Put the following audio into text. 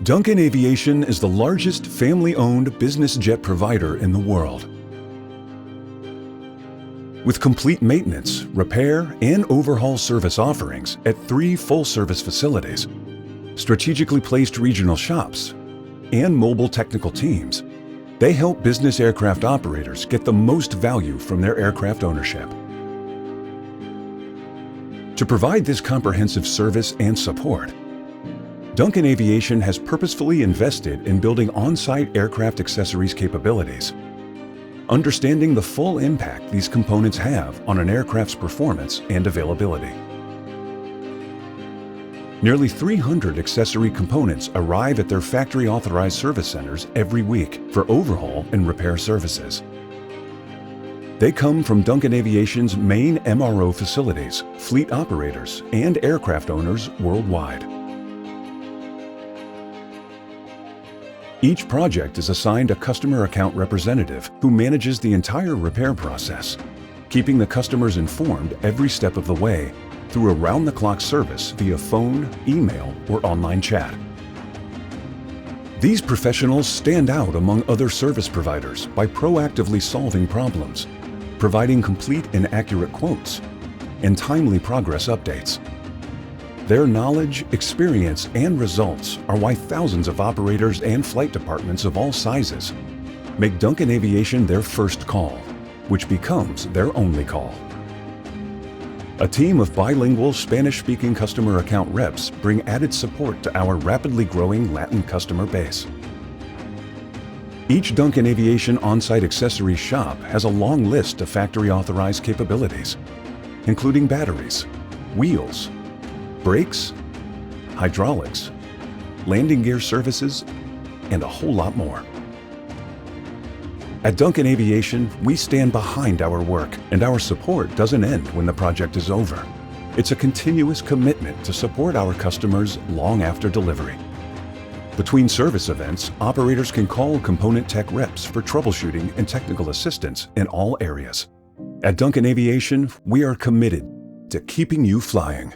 Duncan Aviation is the largest family-owned business jet provider in the world. With complete maintenance, repair, and overhaul service offerings at 3 full-service facilities, strategically placed regional shops, and mobile technical teams, they help business aircraft operators get the most value from their aircraft ownership. To provide this comprehensive service and support, Duncan Aviation has purposefully invested in building on-site aircraft accessories capabilities, understanding the full impact these components have on an aircraft's performance and availability. Nearly 300 accessory components arrive at their factory-authorized service centers every week for overhaul and repair services. They come from Duncan Aviation's main MRO facilities, fleet operators, and aircraft owners worldwide. Each project is assigned a customer account representative who manages the entire repair process, keeping the customers informed every step of the way through around-the-clock service via phone, email, or online chat. These professionals stand out among other service providers by proactively solving problems, providing complete and accurate quotes, and timely progress updates. Their knowledge, experience, and results are why thousands of operators and flight departments of all sizes make Duncan Aviation their first call, which becomes their only call. A team of bilingual Spanish-speaking customer account reps bring added support to our rapidly growing Latin customer base. Each Duncan Aviation on-site accessories shop has a long list of factory-authorized capabilities, including batteries, wheels, brakes, hydraulics, landing gear services, and a whole lot more. At Duncan Aviation, we stand behind our work, and our support doesn't end when the project is over. It's a continuous commitment to support our customers long after delivery. Between service events, operators can call component tech reps for troubleshooting and technical assistance in all areas. At Duncan Aviation, we are committed to keeping you flying.